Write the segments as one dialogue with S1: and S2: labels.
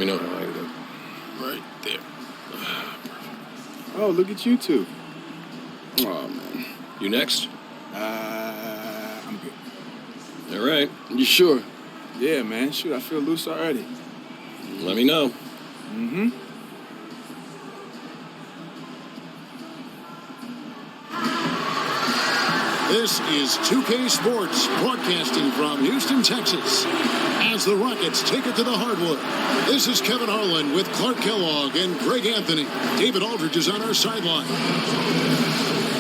S1: me know how I can go.
S2: Right there.
S3: Oh, look at you two. Oh, man.
S1: You next?
S3: I'm good.
S1: All right.
S3: You sure? Yeah, man. Shoot, I feel loose already.
S1: Let me know.
S3: Mm-hmm.
S4: This is 2K Sports, broadcasting from Houston, Texas. As the Rockets take it to the hardwood, this is Kevin Harlan with Clark Kellogg and Greg Anthony. David Aldridge is on our sideline.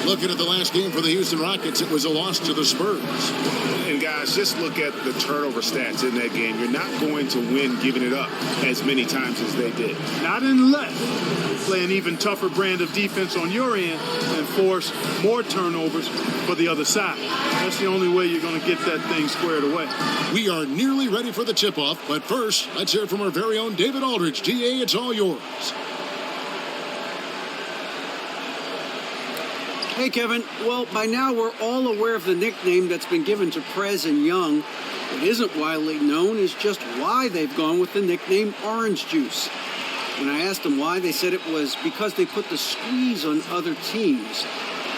S4: Looking at the last game for the Houston Rockets, it was a loss to the Spurs.
S5: And guys, just look at the turnover stats in that game. You're not going to win giving it up as many times as they did.
S6: Not unless you play an even tougher brand of defense on your end and force more turnovers for the other side. That's the only way you're going to get that thing squared away.
S4: We are nearly ready for the tip-off, but first, let's hear from our very own David Aldridge. DA, it's all yours.
S7: Hey, Kevin. Well, by now we're all aware of the nickname that's been given to Prez and Young. What isn't widely known is just why they've gone with the nickname Orange Juice. When I asked them why, they said it was because they put the squeeze on other teams.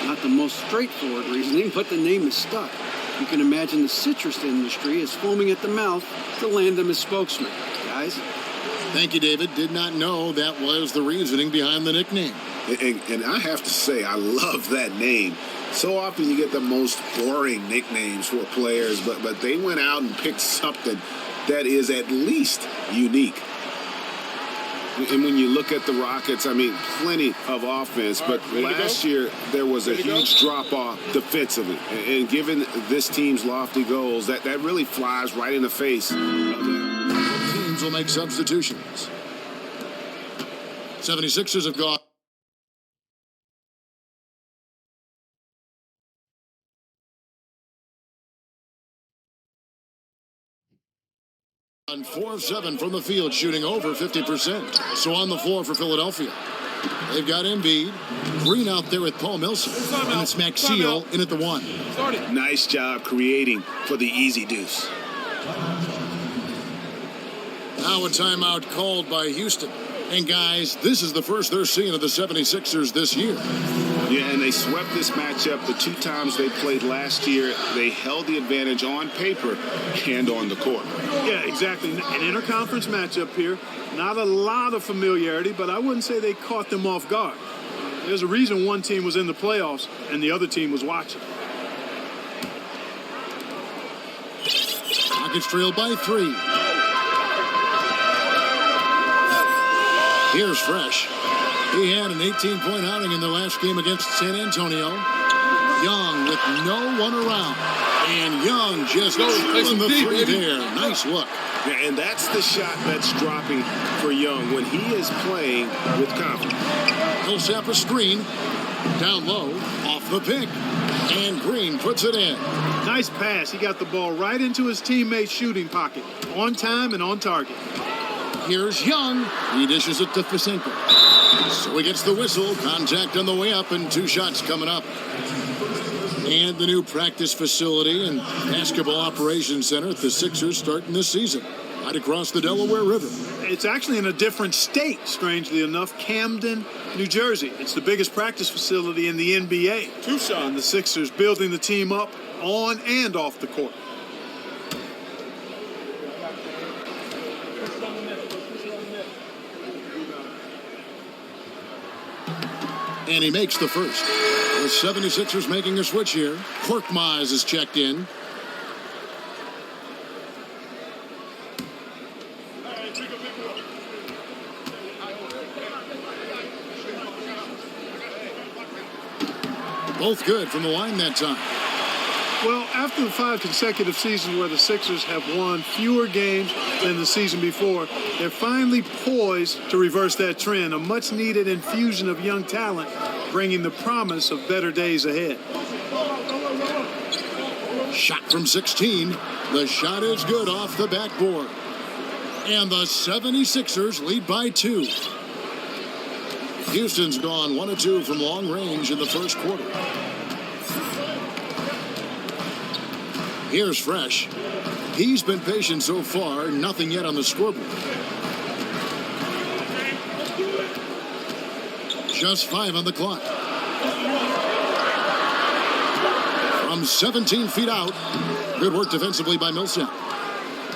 S7: Not the most straightforward reasoning, but the name is stuck. You can imagine the citrus industry is foaming at the mouth to land them as spokesman. Guys?
S4: Thank you, David. Did not know that was the reasoning behind the nickname.
S5: And I have to say, I love that name. So often you get the most boring nicknames for players, but they went out and picked something that is at least unique. And when you look at the Rockets, I mean, plenty of offense, but last year there was a huge drop-off defensively. And given this team's lofty goals, that really flies right in the face of them.
S4: Teams will make substitutions. 76ers have gone. On 4 of 7 from the field, shooting over 50%. So on the floor for Philadelphia. They've got Embiid, Green out there with Paul Millsap, and it's Maxeel in at the 1.
S5: Nice job creating for the easy deuce.
S4: Now a timeout called by Houston. And guys, this is the first they're seeing of the 76ers this year.
S5: Yeah, and they swept this matchup the 2 times they played last year. They held the advantage on paper and on the court.
S6: Yeah, exactly. An interconference matchup here. Not a lot of familiarity, but I wouldn't say they caught them off guard. There's a reason one team was in the playoffs and the other team was watching.
S4: Rockets trail by 3. Here's Fresh. He had an 18-point outing in their last game against San Antonio. Young with no one around. And Young just drilling the 3 there. Nice look.
S5: Yeah, and that's the shot that's dropping for Young when he is playing with confidence.
S4: Millsap a screen. Down low. Off the pick. And Green puts it in.
S6: Nice pass. He got the ball right into his teammate's shooting pocket. On time and on target.
S4: Here's Young. He dishes it to Fisenko. So he gets the whistle. Contact on the way up and 2 shots coming up. And the new practice facility and basketball operations center at the Sixers starting this season. Right across the Delaware River.
S6: It's actually in a different state, strangely enough. Camden, New Jersey. It's the biggest practice facility in the NBA. Tucson, the Sixers building the team up on and off the court.
S4: And he makes the first. The 76ers making a switch here. Korkmaz is checked in. Both good from the line that time.
S6: Well, after the 5 consecutive seasons where the Sixers have won fewer games than the season before, they're finally poised to reverse that trend. A much-needed infusion of young talent, bringing the promise of better days ahead.
S4: Shot from 16. The shot is good off the backboard. And the 76ers lead by 2. Houston's gone 1 of 2 from long range in the first quarter. Here's Fresh. He's been patient so far, nothing yet on the scoreboard. Just 5 on the clock. From 17 feet out. Good work defensively by Millsap.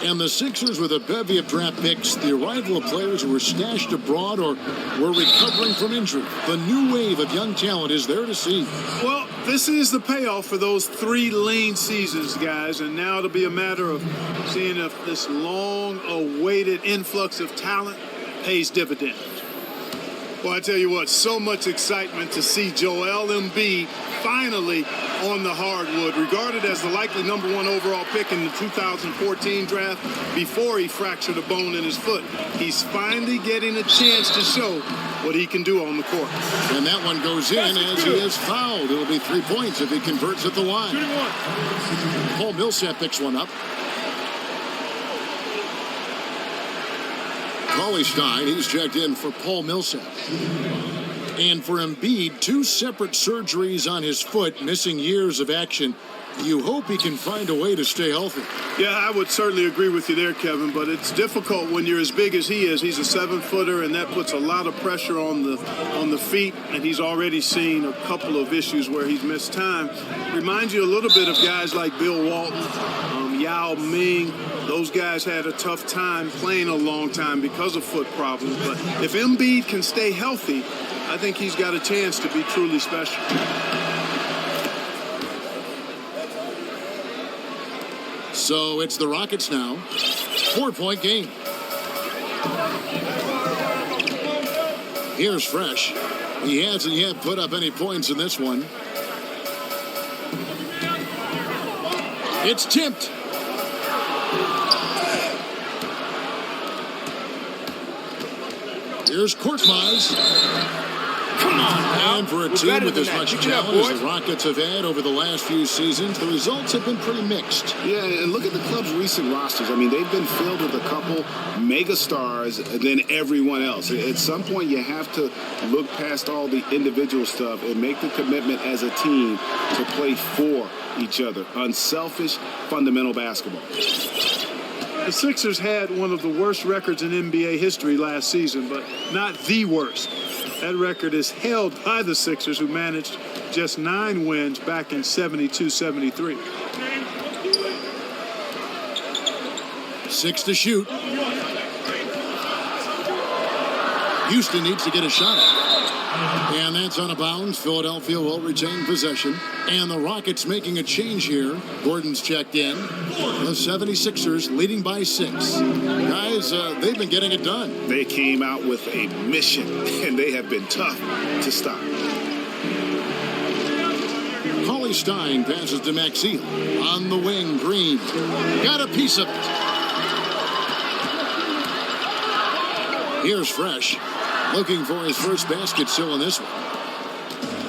S4: And the Sixers with a bevy of draft picks, the arrival of players who were stashed abroad or were recovering from injury. The new wave of young talent is there to see.
S6: Well, this is the payoff for those 3 lean seasons, guys. And now it'll be a matter of seeing if this long-awaited influx of talent pays dividends. Well, I tell you what, so much excitement to see Joel Embiid finally on the hardwood, regarded as the likely number 1 overall pick in the 2014 draft before he fractured a bone in his foot. He's finally getting a chance to show what he can do on the court.
S4: And that one goes in as he is fouled. It'll be 3 points if he converts at the line. Paul Millsap picks one up. Stein, he's checked in for Paul Millsap. And for Embiid, 2 separate surgeries on his foot, missing years of action. You hope he can find a way to stay healthy.
S6: Yeah, I would certainly agree with you there, Kevin, but it's difficult when you're as big as he is. He's a 7-footer, and that puts a lot of pressure on the feet, and he's already seen a couple of issues where he's missed time. Reminds you a little bit of guys like Bill Walton, Yao Ming. Those guys had a tough time playing a long time because of foot problems, but if Embiid can stay healthy, I think he's got a chance to be truly special.
S4: So it's the Rockets now. 4-point game. Here's Fresh. He hasn't yet put up any points in this one. It's tipped. Here's Korkmaz.
S3: Come on now.
S4: And for a team with as much talent as the Rockets have had over the last few seasons, the results have been pretty mixed.
S5: Yeah, and look at the club's recent rosters. I mean, they've been filled with a couple mega stars than everyone else. At some point, you have to look past all the individual stuff and make the commitment as a team to play for each other. Unselfish, fundamental basketball.
S6: The Sixers had one of the worst records in NBA history last season, but not the worst. That record is held by the Sixers, who managed just 9 wins back in 72-73.
S4: 6 to shoot. Houston needs to get a shot. And that's out of bounds. Philadelphia will retain possession. And the Rockets making a change here. Gordon's checked in. The 76ers leading by 6. Guys, they've been getting it done.
S5: They came out with a mission, and they have been tough to stop.
S4: Stein passes to Maxey. On the wing, Green. Got a piece of it. Here's Fresh. Looking for his first basket still in this one.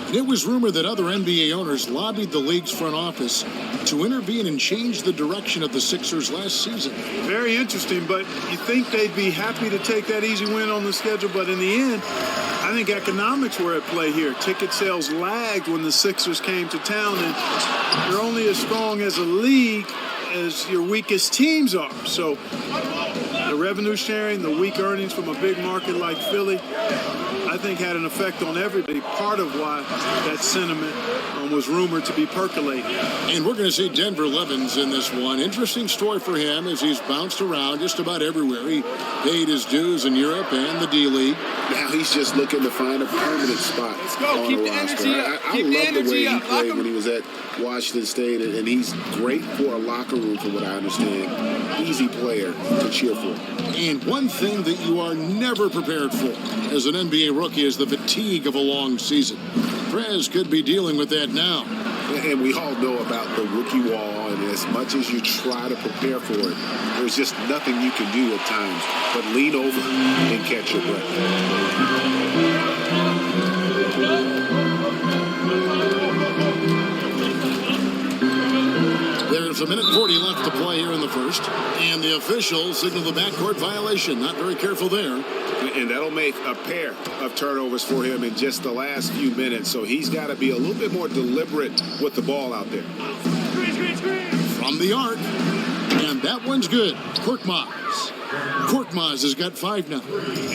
S4: And it was rumored that other NBA owners lobbied the league's front office to intervene and change the direction of the Sixers last season.
S6: Very interesting, but you think they'd be happy to take that easy win on the schedule, but in the end, I think economics were at play here. Ticket sales lagged when the Sixers came to town, and you're only as strong as a league as your weakest teams are. So the revenue sharing, the weak earnings from a big market like Philly, I think had an effect on everybody. Part of why that sentiment was rumored to be percolating.
S4: And we're going to see Denver Levens in this one. Interesting story for him as he's bounced around just about everywhere. He paid his dues in Europe and the D-League.
S5: Now he's just looking to find a permanent spot.
S3: Let's go.
S5: On
S3: Keep
S5: the
S3: the
S5: roster.
S3: energy up.
S5: I
S3: Keep the
S5: love the
S3: energy
S5: way he
S3: up.
S5: played when he was at Washington State, and he's great for a locker room, from what I understand. Easy player to cheer for.
S4: And one thing that you are never prepared for as an NBA rookie is the fatigue of a long season. Prez could be dealing with that now.
S5: And we all know about the rookie wall, and as much as you try to prepare for it, there's just nothing you can do at times but lean over and catch your breath.
S4: There's a minute 40 left to play here in the first, and the officials signal the backcourt violation. Not very careful there.
S5: And that'll make a pair of turnovers for him in just the last few minutes. So he's got to be a little bit more deliberate with the ball out there.
S4: From the arc, and that one's good. Korkmaz. Korkmaz has got 5 now.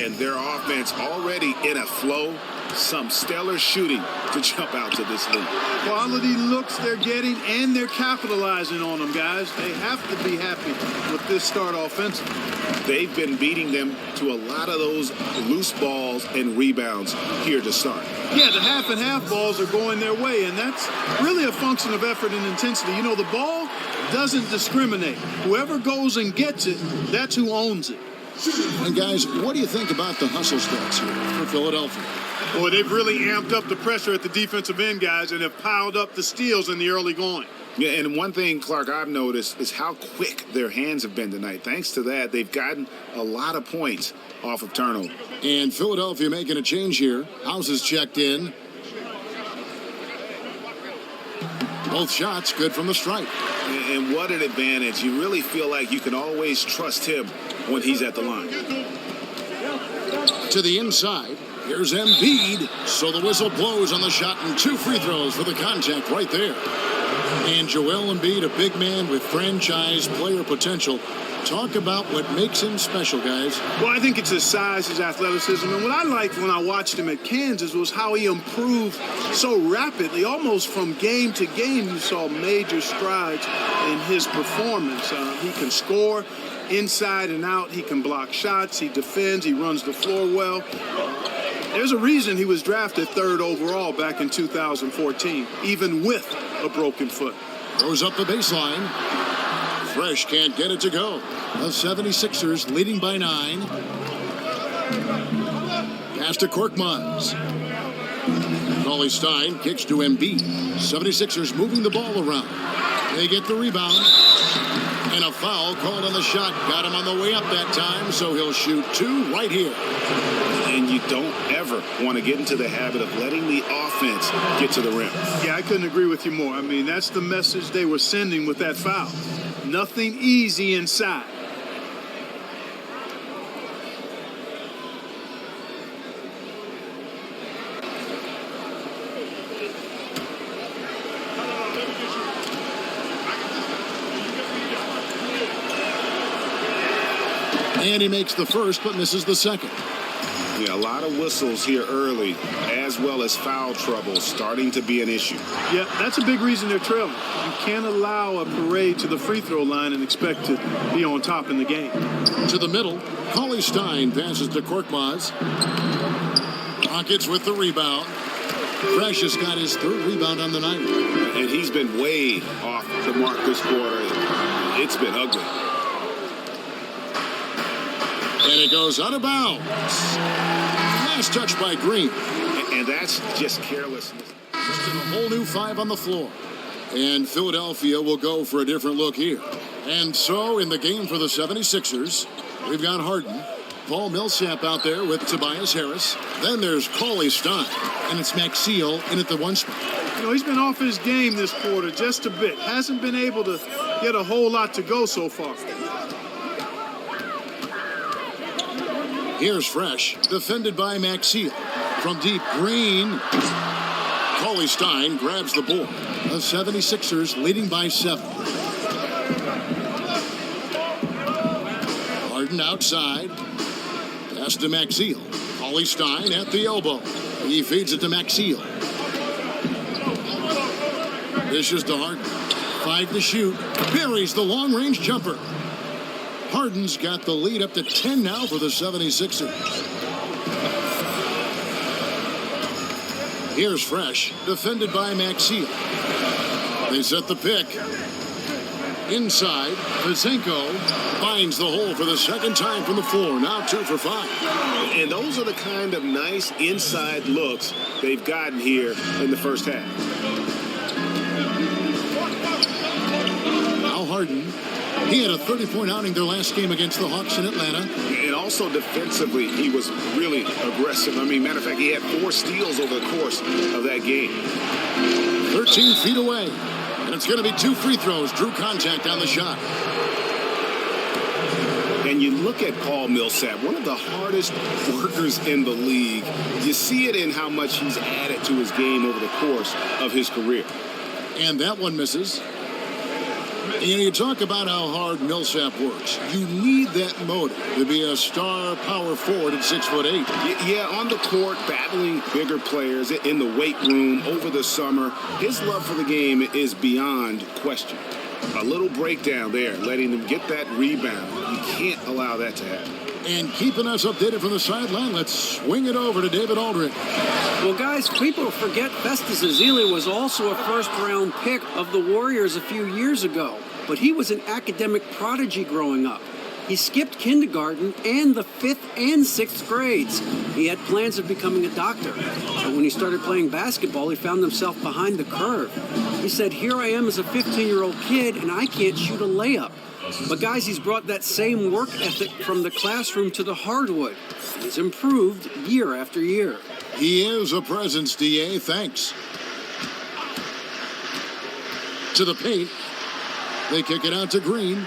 S5: And their offense already in a flow. Some stellar shooting to jump out to this lead.
S6: Quality looks they're getting, and they're capitalizing on them, guys. They have to be happy with this start offensively.
S5: They've been beating them to a lot of those loose balls and rebounds here to start.
S6: Yeah, the half and half balls are going their way, and that's really a function of effort and intensity. You know, the ball doesn't discriminate. Whoever goes and gets it, that's who owns it.
S4: And guys, what do you think about the hustle stats here for Philadelphia?
S6: Boy, they've really amped up the pressure at the defensive end, guys, and have piled up the steals in the early going.
S5: Yeah, and one thing, Clark, I've noticed is how quick their hands have been tonight. Thanks to that, they've gotten a lot of points off of turnover.
S4: And Philadelphia making a change here. House is checked in. Both shots good from the stripe.
S5: And what an advantage. You really feel like you can always trust him when he's at the line.
S4: To the inside. Here's Embiid. So the whistle blows on the shot, and 2 free throws for the contact right there. And Joel Embiid, a big man with franchise player potential. Talk about what makes him special, guys.
S6: Well, I think it's his size, his athleticism. And what I liked when I watched him at Kansas was how he improved so rapidly. Almost from game to game, you saw major strides in his performance. He can score inside and out. He can block shots. He defends. He runs the floor well. There's a reason he was drafted 3rd overall back in 2014, even with a broken foot.
S4: Throws up the baseline. Fresh can't get it to go. The 76ers leading by 9. Pass to Korkmaz. Cauley Stein kicks to Embiid. 76ers moving the ball around. They get the rebound. And a foul called on the shot. Got him on the way up that time, so he'll shoot 2 right here.
S5: And you don't ever want to get into the habit of letting the offense get to the rim.
S6: Yeah, I couldn't agree with you more. I mean, that's the message they were sending with that foul. Nothing easy inside.
S4: And he makes the first, but misses the second.
S5: Yeah, a lot of whistles here early, as well as foul trouble starting to be an issue.
S6: Yeah, that's a big reason they're trailing. You can't allow a parade to the free throw line and expect to be on top in the game.
S4: To the middle, Cauley Stein passes to Korkmaz. Rockets with the rebound. Fresh has got his 3rd rebound on the night.
S5: And he's been way off the mark this quarter. It's been ugly.
S4: And it goes out of bounds. Last touch by Green.
S5: And that's just carelessness.
S4: Just a whole new 5 on the floor. And Philadelphia will go for a different look here. And so in the game for the 76ers, we've got Harden. Paul Millsap out there with Tobias Harris. Then there's Cauley Stein. And it's Maxey in at the 1 spot.
S6: You know, he's been off his game this quarter just a bit. Hasn't been able to get a whole lot to go so far.
S4: Here's Fresh, defended by Maxey. From deep, Green. Cauley Stein grabs the board. The 76ers leading by 7. Harden outside. Pass to Maxey. Cauley Stein at the elbow. He feeds it to Maxey. Dishes to Harden. 5 to shoot. Buries the long-range jumper. Harden's got the lead up to 10 now for the 76ers. Here's Fresh, defended by Maxey. They set the pick. Inside, Pazenko finds the hole for the 2nd time from the floor. Now 2 for 5.
S5: And those are the kind of nice inside looks they've gotten here in the first half.
S4: Now Harden. He had a 30-point outing their last game against the Hawks in Atlanta.
S5: And also defensively, he was really aggressive. I mean, matter of fact, he had 4 steals over the course of that game.
S4: 13 feet away. And it's going to be 2 free throws. Drew contact on the shot.
S5: And you look at Paul Millsap, one of the hardest workers in the league. You see it in how much he's added to his game over the course of his career.
S4: And that one misses. You talk about how hard Millsap works. You need that motive to be a star power forward at 6'8".
S5: Yeah, on the court, battling bigger players in the weight room over the summer. His love for the game is beyond question. A little breakdown there, letting them get that rebound. You can't allow that to happen.
S4: And keeping us updated from the sideline, let's swing it over to David Aldridge.
S7: Well, guys, people forget Festus Ezeli was also a first-round pick of the Warriors a few years ago. But he was an academic prodigy growing up. He skipped kindergarten and the 5th and 6th grades. He had plans of becoming a doctor. But when he started playing basketball, he found himself behind the curve. He said, here I am as a 15-year-old kid, and I can't shoot a layup. But guys, he's brought that same work ethic from the classroom to the hardwood. He's improved year after year.
S4: He is a presence, D.A. Thanks. To the paint. They kick it out to Green.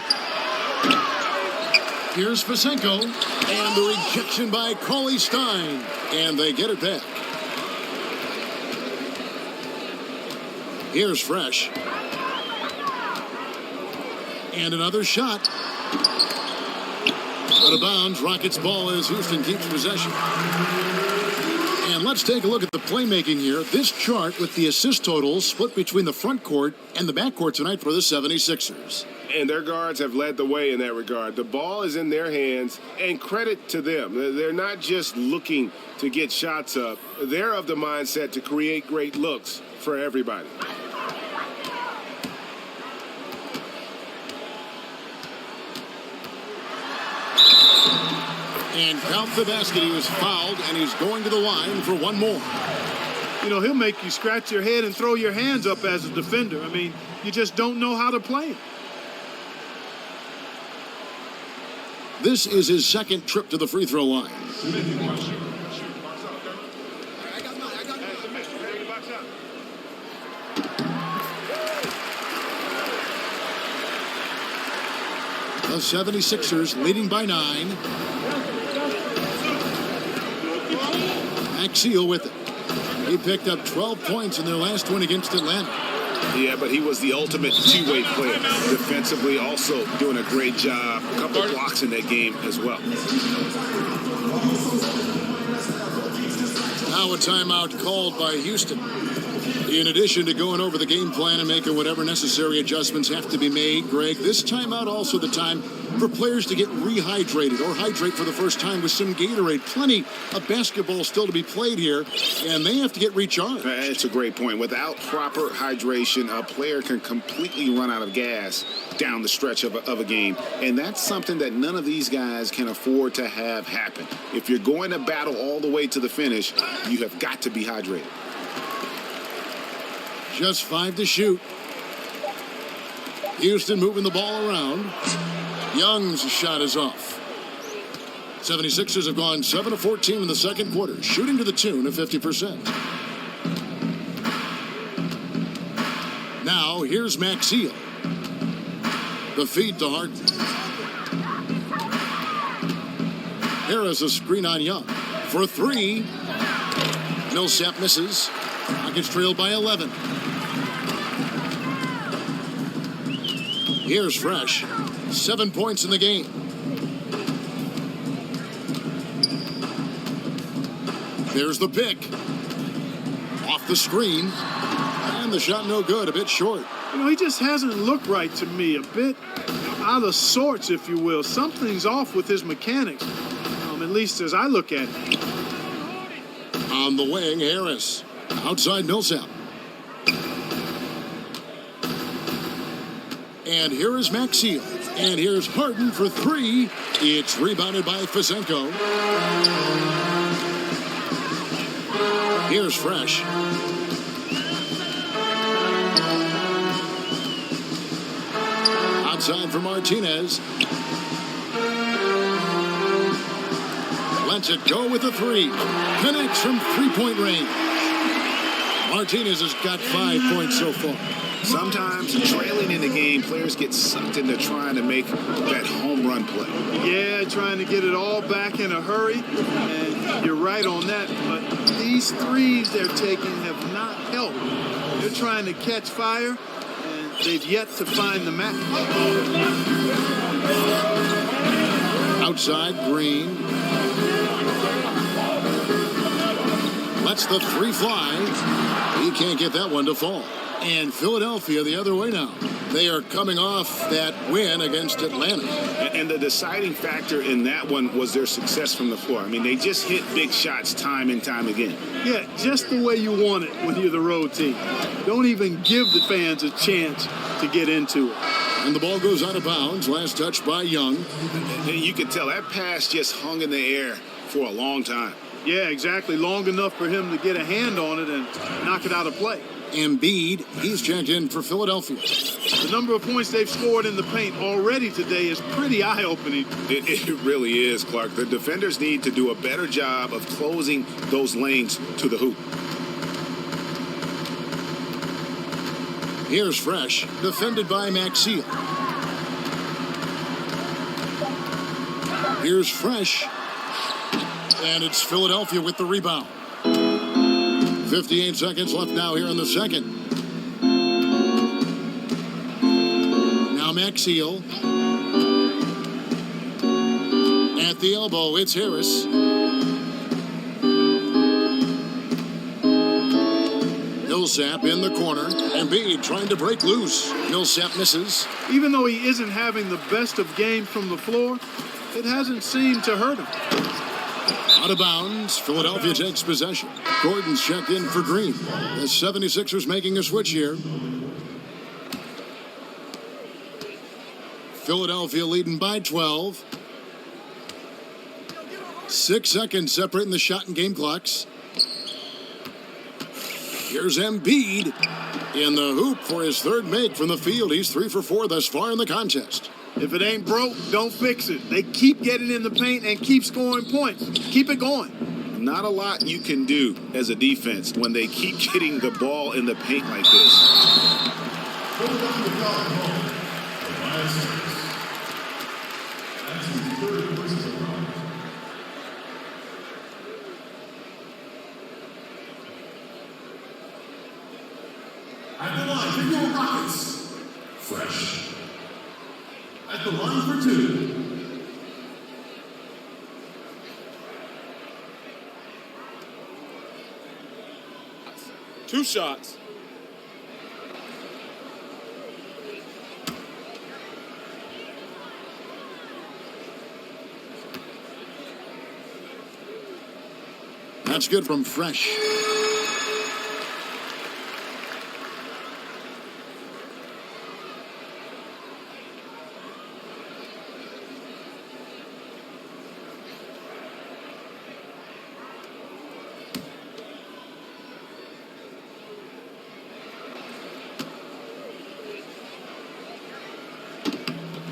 S4: Here's Fisenko. And the rejection by Cauley Stein. And they get it back. Here's Fresh. And another shot. Out of bounds. Rockets ball as Houston keeps possession. And let's take a look at the playmaking here. This chart with the assist totals split between the front court and the back court tonight for the 76ers.
S2: And their guards have led the way in that regard. The ball is in their hands, and credit to them. They're not just looking to get shots up. They're of the mindset to create great looks for everybody.
S4: And count the basket. He was fouled, and he's going to the line for one more.
S6: You know, he'll make you scratch your head and throw your hands up as a defender. I mean, you just don't know how to play him.
S4: This is his second trip to the free throw line. The 76ers leading by 9. Axial with it. He picked up 12 points in their last win against Atlanta.
S5: Yeah, but he was the ultimate two-way player. Defensively, also doing a great job. A couple blocks in that game as well.
S4: Now a timeout called by Houston. In addition to going over the game plan and making whatever necessary adjustments have to be made, Greg, this timeout also the time for players to get rehydrated or hydrate for the first time with some Gatorade. Plenty of basketball still to be played here, and they have to get recharged.
S5: That's a great point. Without proper hydration, a player can completely run out of gas down the stretch of a game, and that's something that none of these guys can afford to have happen. If you're going to battle all the way to the finish, you have got to be hydrated.
S4: Just 5 to shoot. Houston moving the ball around. Young's shot is off. 76ers have gone 7 of 14 in the second quarter, shooting to the tune of 50%. Now, here's Maxiel. The feed to Harden. Harris a screen on Young. For 3. Millsap misses. Rockets trailed by 11. Here's Fresh. 7 points in the game. There's the pick. Off the screen. And the shot no good. A bit short.
S6: You know, he just hasn't looked right to me. A bit out of sorts, if you will. Something's off with his mechanics. At least as I look at it.
S4: On the wing, Harris. Outside Millsap. And here is Maxiel. And here's Harden for 3. It's rebounded by Fisenko. Here's Fresh. Outside for Martinez. Lets it go with a 3. Connects from three-point range. Martinez has got 5 points so far.
S5: Sometimes trailing in the game, players get sucked into trying to make that home run play.
S6: Yeah, trying to get it all back in a hurry. And you're right on that. But these threes they're taking have not helped. They're trying to catch fire. And they've yet to find the match.
S4: Outside, Green. Lets the three fly. He can't get that one to fall. And Philadelphia the other way now. They are coming off that win against Atlanta.
S5: And the deciding factor in that one was their success from the floor. I mean, they just hit big shots time and time again.
S6: Yeah, just the way you want it when you're the road team. Don't even give the fans a chance to get into it.
S4: And the ball goes out of bounds. Last touch by Young.
S5: And you could tell that pass just hung in the air for a long time.
S6: Yeah, exactly. Long enough for him to get a hand on it and knock it out of play.
S4: Embiid, he's checked in for Philadelphia.
S6: The number of points they've scored in the paint already today is pretty eye-opening.
S5: It really is, Clark. The defenders need to do a better job of closing those lanes to the hoop.
S4: Here's Fresh, defended by Maxey. Here's Fresh. And it's Philadelphia with the rebound. 58 seconds left now here in the second. Now Maxey. At the elbow, it's Harris. Millsap in the corner. Embiid trying to break loose. Millsap misses.
S6: Even though he isn't having the best of games from the floor, it hasn't seemed to hurt him.
S4: Out of bounds. Philadelphia takes possession. Gordon's checked in for Green. The 76ers making a switch here. Philadelphia leading by 12. 6 seconds separating the shot and game clocks. Here's Embiid in the hoop for his third make from the field. He's 3 for 4 thus far in the contest.
S6: If it ain't broke, don't fix it. They keep getting in the paint and keep scoring points. Keep it going.
S5: Not a lot you can do as a defense when they keep getting the ball in the paint like this.
S3: At the line, for your Rockets, Fresh. At the line for two.
S1: Two shots.
S4: That's good from Fresh.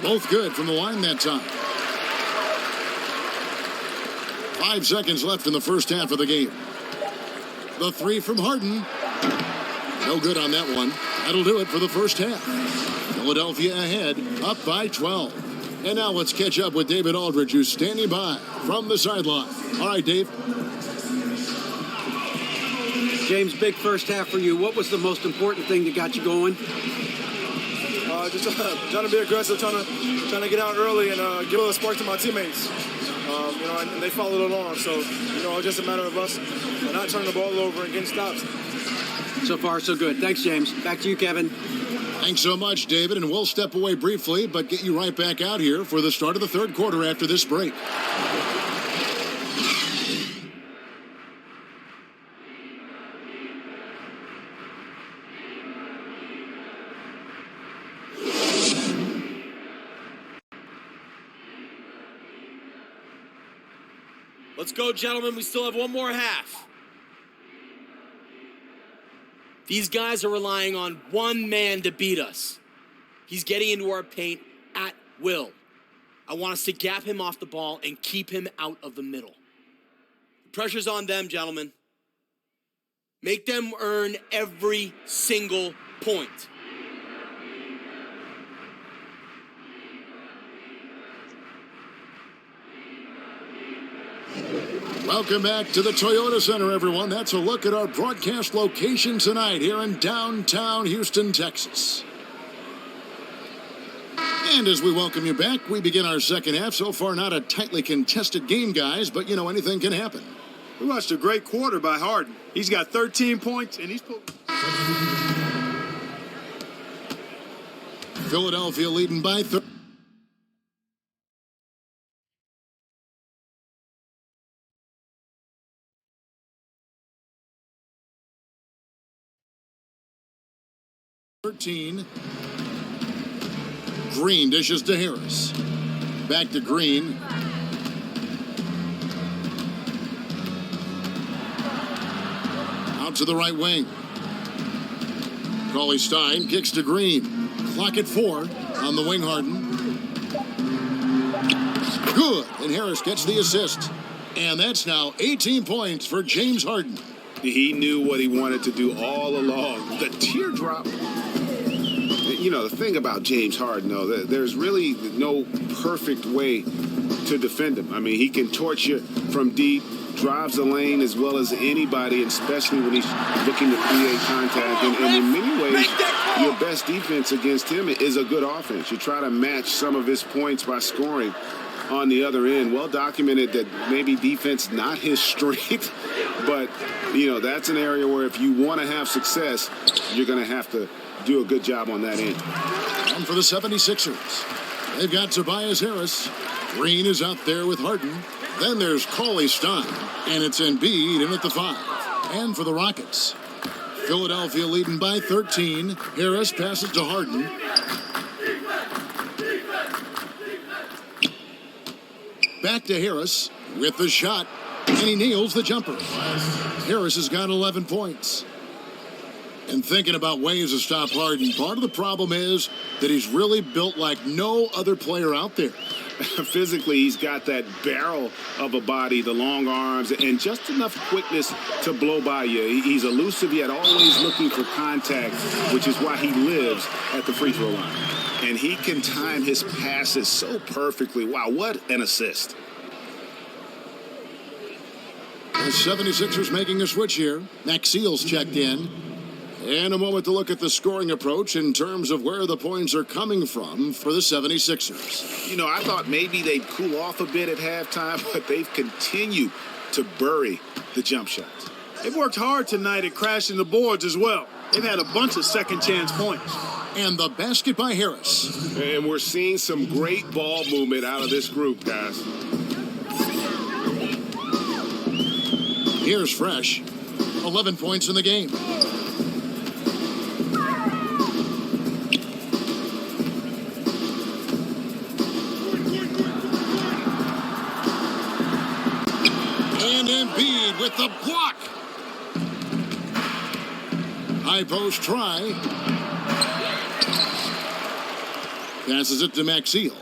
S4: Both good from the line that time. 5 seconds left in the first half of the game. The three from Harden. No good on that one. That'll do it for the first half. Philadelphia ahead, up by 12. And now let's catch up with David Aldridge, who's standing by from the sideline. All right, Dave.
S7: James, big first half for you. What was the most important thing that got you going?
S8: Just trying to be aggressive, trying to get out early and give a little spark to my teammates. And they followed along. So, it's just a matter of us not turning the ball over and getting stops.
S7: So far, so good. Thanks, James. Back to you, Kevin.
S4: Thanks so much, David. And we'll step away briefly, but get you right back out here for the start of the third quarter after this break.
S9: Let's go, gentlemen. We still have one more half. These guys are relying on one man to beat us. He's getting into our paint at will. I want us to gap him off the ball and keep him out of the middle. The pressure's on them, gentlemen. Make them earn every single point.
S4: Welcome back to the Toyota Center, everyone. That's a look at our broadcast location tonight here in downtown Houston, Texas. And as we welcome you back, we begin our second half. So far, not a tightly contested game, guys, but you know, anything can happen.
S6: We watched a great quarter by Harden. He's got 13 points, and he's put...
S4: Philadelphia leading by 13. Green dishes to Harris. Back to Green. Out to the right wing. Cauley Stein kicks to Green. Clock at 4 on the wing. Harden. Good. And Harris gets the assist. And that's now 18 points for James Harden.
S2: He knew what he wanted to do all along. The teardrop. You know, the thing about James Harden, though, there's really no perfect way to defend him. I mean, he can torch you from deep, drives the lane as well as anybody, especially when he's looking to create contact. And in many ways, your best defense against him is a good offense. You try to match some of his points by scoring on the other end. Well documented that maybe defense not his strength, but, you know, that's an area where if you want to have success, you're going to have to do a good job on that end.
S4: And for the 76ers, they've got Tobias Harris. Green is out there with Harden. Then there's Cauley Stein, and it's Embiid in at the 5. And for the Rockets, Philadelphia leading by 13. Harris passes to Harden. Back to Harris with the shot, and he nails the jumper. Harris has got 11 points. And thinking about ways to stop Harden, part of the problem is that he's really built like no other player out there.
S2: Physically, he's got that barrel of a body, the long arms, and just enough quickness to blow by you. He's elusive, yet always looking for contact, which is why he lives at the free throw line. And he can time his passes so perfectly. Wow, what an assist.
S4: The 76ers making a switch here. Maxiel's checked in. And a moment to look at the scoring approach in terms of where the points are coming from for the 76ers.
S2: You know, I thought maybe they'd cool off a bit at halftime, but they've continued to bury the jump shots.
S6: They've worked hard tonight at crashing the boards as well. They've had a bunch of second chance points.
S4: And the basket by Harris.
S2: And we're seeing some great ball movement out of this group, guys.
S4: Here's Fresh. 11 points in the game. And Embiid with the block. High post try. Passes it to Maxiel.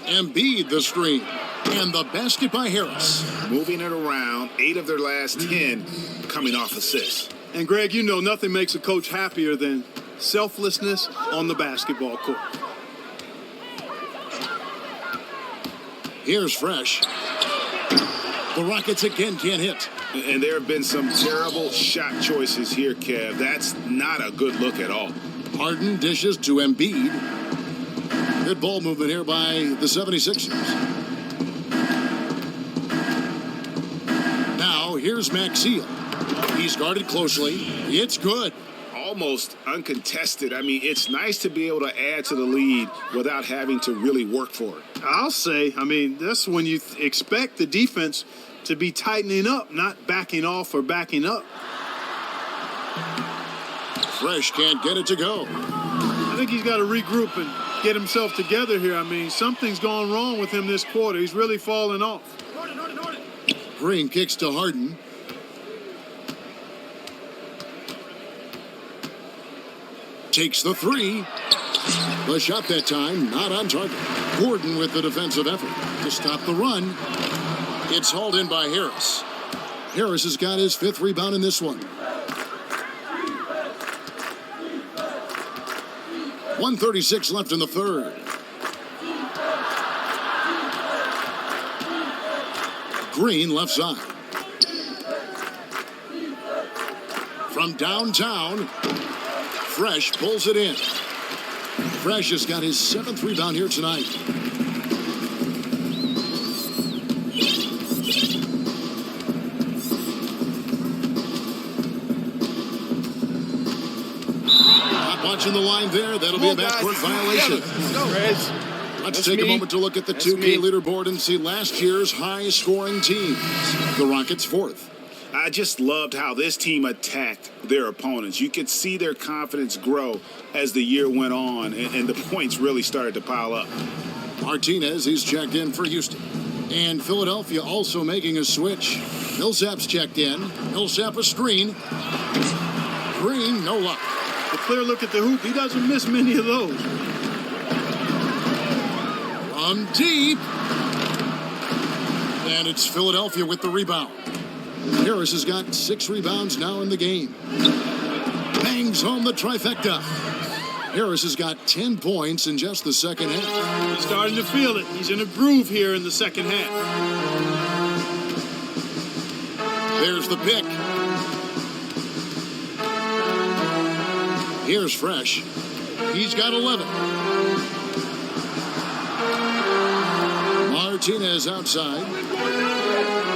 S4: Embiid the screen. And the basket by Harris.
S2: Moving it around, 8 of their last 10 coming off assists.
S6: And Greg, you know nothing makes a coach happier than selflessness on the basketball court.
S4: Here's Fresh. The Rockets again can't hit.
S2: And there have been some terrible shot choices here, Kev. That's not a good look at all.
S4: Harden dishes to Embiid. Good ball movement here by the 76ers. Now here's Maxiel. He's guarded closely. It's good.
S2: Almost uncontested. I mean, it's nice to be able to add to the lead without having to really work for it.
S6: I'll say, I mean, that's when you expect the defense to be tightening up, not backing off or backing up.
S4: Fresh can't get it to go.
S6: I think he's got to regroup and get himself together here. I mean, something's gone wrong with him this quarter. He's really fallen off.
S4: Green kicks to Harden. Takes the 3. The shot that time, not on target. Gordon with the defensive effort to stop the run. It's hauled in by Harris. Harris has got his 5th rebound in this one. 1:36 left in the 3rd. Green left side. From downtown, Fresh pulls it in. Fresh has got his 7th rebound here tonight. Not watching the line there. That'll be a backcourt violation. Let's take a moment to look at the 2K leaderboard and see last year's high-scoring teams. The Rockets 4th.
S5: I just loved how this team attacked their opponents. You could see their confidence grow as the year went on, and the points really started to pile up.
S4: Martinez, he's checked in for Houston. And Philadelphia also making a switch. Millsap's checked in. Millsap a screen. Green, no luck.
S6: A clear look at the hoop. He doesn't miss many of those.
S4: From deep. And it's Philadelphia with the rebound. Harris has got 6 rebounds now in the game. Bangs home the trifecta. Harris has got 10 points in just the second half.
S6: He's starting to feel it. He's in a groove here in the second half.
S4: There's the pick. Here's Fresh. He's got 11. Martinez outside.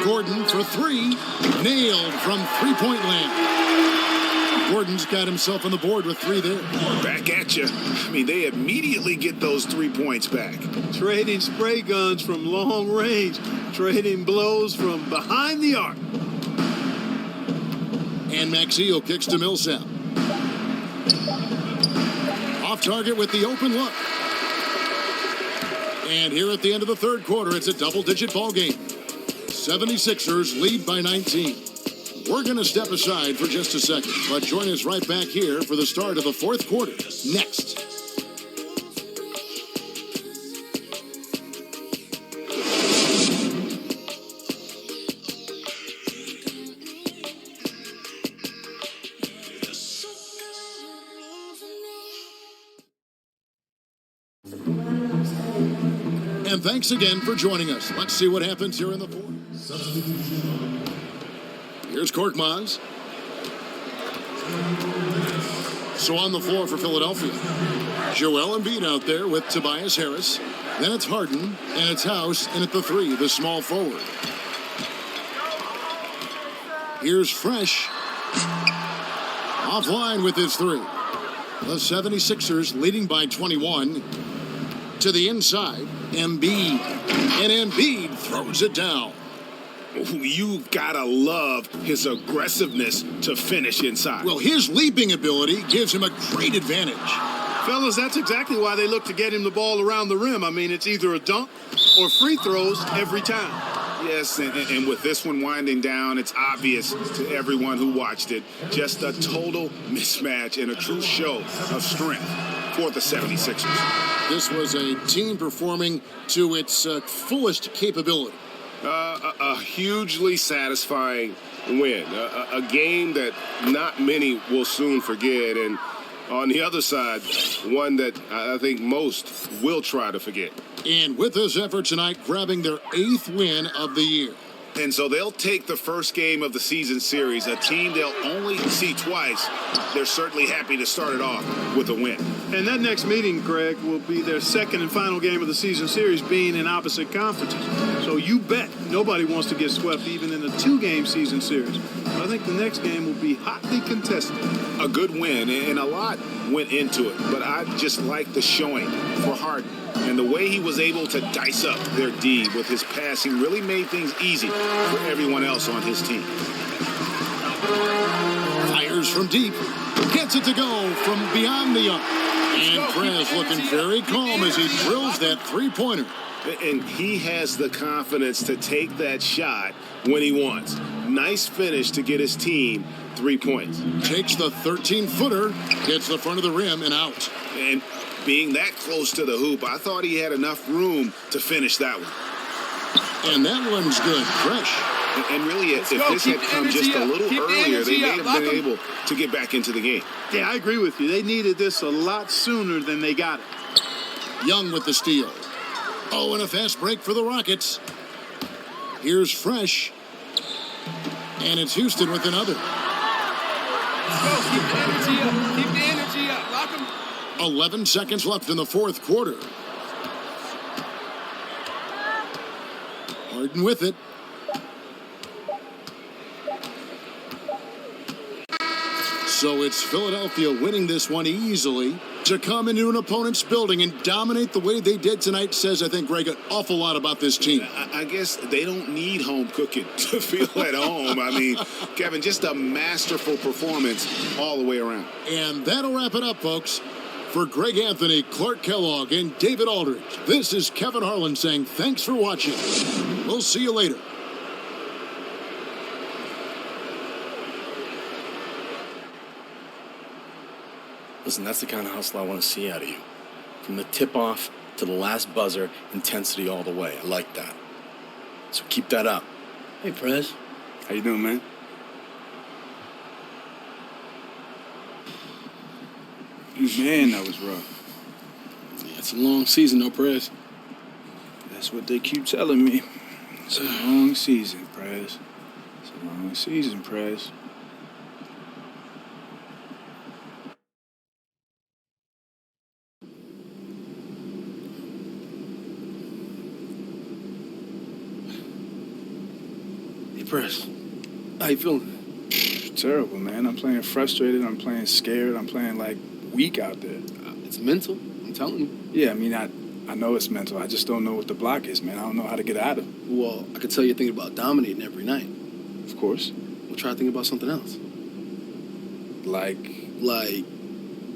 S4: Gordon for 3. Nailed from three-point land. Gordon's got himself on the board with 3 there.
S5: Back at you. I mean, they immediately get those 3 points back.
S6: Trading spray guns from long range. Trading blows from behind the arc.
S4: And Maxio kicks to Millsap. Off target with the open look. And here at the end of the third quarter, it's a double-digit ball game. 76ers lead by 19. We're going to step aside for just a second, but join us right back here for the start of the fourth quarter. Next. And thanks again for joining us. Let's see what happens here in the fourth. Here's Korkmaz. So on the floor for Philadelphia, Joel Embiid out there with Tobias Harris. Then it's Harden, and it's House, and at the 3, the small forward. Here's Fresh. Offline with his 3. The 76ers leading by 21. To the inside, Embiid. And Embiid throws it down.
S5: You gotta love his aggressiveness to finish inside.
S4: Well, his leaping ability gives him a great advantage.
S6: Fellas, that's exactly why they look to get him the ball around the rim. I mean, it's either a dunk or free throws every time.
S5: Yes, and with this one winding down, it's obvious to everyone who watched it. Just a total mismatch and a true show of strength for the 76ers.
S4: This was a team performing to its fullest capability.
S2: A hugely satisfying win. A game that not many will soon forget. And on the other side, one that I think most will try to forget.
S4: And with this effort tonight, grabbing their 8th win of the year.
S5: And so they'll take the first game of the season series, a team they'll only see twice. They're certainly happy to start it off with a win.
S6: And that next meeting, Greg, will be their second and final game of the season series, being in opposite conferences. So you bet nobody wants to get swept even in a 2-game season series. But I think the next game will be hotly contested.
S5: A good win, and a lot went into it. But I just like the showing for Harden. And the way he was able to dice up their D with his passing really made things easy for everyone else on his team.
S4: Fires from deep. Gets it to go from beyond the arc. And Prez looking very calm as he drills that 3-pointer.
S2: And he has the confidence to take that shot when he wants. Nice finish to get his team 3 points.
S4: Takes the 13-footer, hits the front of the rim and out.
S5: And being that close to the hoop, I thought he had enough room to finish that one.
S4: And that one's good. Fresh.
S5: And really, if this had come just a little earlier, they may have been able to get back into the game.
S6: Yeah, I agree with you. They needed this a lot sooner than they got it.
S4: Young with the steal. Oh, and a fast break for the Rockets. Here's Fresh. And it's Houston with another.
S10: Let's go. Keep the energy up. Keep the energy up.
S4: 11 seconds left in the fourth quarter. Harden with it. So it's Philadelphia winning this one easily. To come into an opponent's building and dominate the way they did tonight says, I think, Greg, an awful lot about this team.
S5: I guess they don't need home cooking to feel at home. I mean, Kevin, just a masterful performance all the way around.
S4: And that'll wrap it up, folks. For Greg Anthony, Clark Kellogg, and David Aldridge, this is Kevin Harlan saying thanks for watching. We'll see you later.
S9: Listen, that's the kind of hustle I want to see out of you. From the tip-off to the last buzzer, intensity all the way. I like that. So keep that up. Hey, Prez.
S1: How you doing, man? Man, that was rough.
S10: Yeah, it's a long season, though, Prez.
S1: That's what they keep telling me. It's a long season, Prez. It's a long season, Prez.
S10: Hey, Prez. How you feeling?
S1: Terrible, man. I'm playing frustrated. I'm playing scared. I'm playing, like, weak out there.
S10: It's mental. I'm telling you.
S1: Yeah, I mean, I know it's mental. I just don't know what the block is, man. I don't know how to get out of it.
S10: Well, I could tell you're thinking about dominating every night.
S1: Of course.
S10: We'll try to think about something else.
S1: Like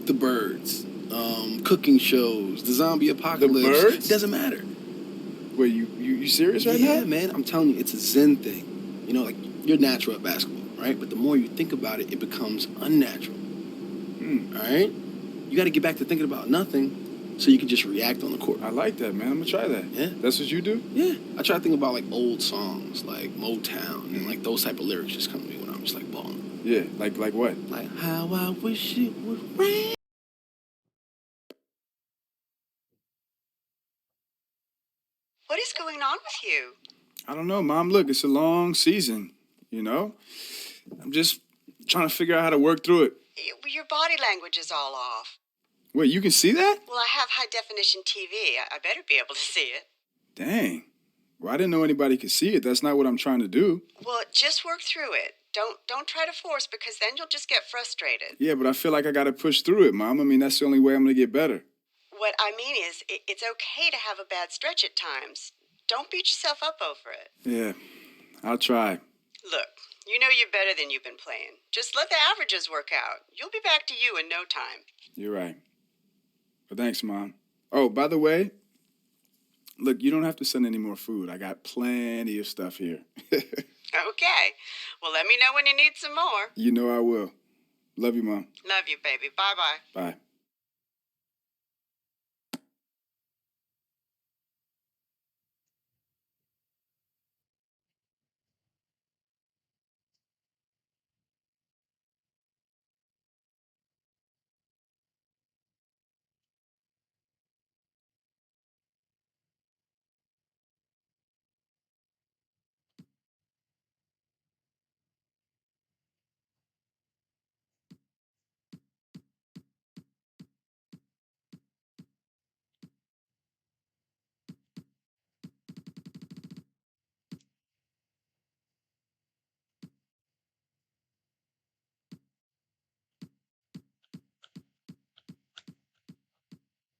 S10: the birds, cooking shows, the zombie apocalypse.
S1: The birds?
S10: It doesn't matter.
S1: Wait, you serious right now?
S10: Yeah, man. I'm telling you, it's a Zen thing. You know, like, you're natural at basketball, right? But the more you think about it, it becomes unnatural. All right? You got to get back to thinking about nothing so you can just react on the court.
S1: I like that, man. I'm going to try that.
S10: Yeah.
S1: That's what you do?
S10: Yeah. I try to think about, like, old songs, like Motown, and, like, those type of lyrics just come to me when I'm just, like, balling.
S1: Yeah, like what?
S10: Like, how I wish it would rain.
S11: What is going on with you?
S1: I don't know, Mom. Look, it's a long season, you know? I'm just trying to figure out how to work through it.
S11: Your body language is all off.
S1: Wait, you can see that?
S11: Well, I have high-definition TV. I better be able to see it.
S1: Dang. Well, I didn't know anybody could see it. That's not what I'm trying to do.
S11: Well, just work through it. Don't try to force, because then you'll just get frustrated.
S1: Yeah, but I feel like I got to push through it, Mom. I mean, that's the only way I'm going to get better.
S11: What I mean is, it's okay to have a bad stretch at times. Don't beat yourself up over it.
S1: Yeah, I'll try.
S11: Look, you know you're better than you've been playing. Just let the averages work out. You'll be back to you in no time.
S1: You're right. But thanks, Mom. Oh, by the way, look, you don't have to send any more food. I got plenty of stuff here.
S11: Okay. Well, let me know when you need some more.
S1: You know I will. Love you, Mom.
S11: Love you, baby. Bye-bye.
S1: Bye.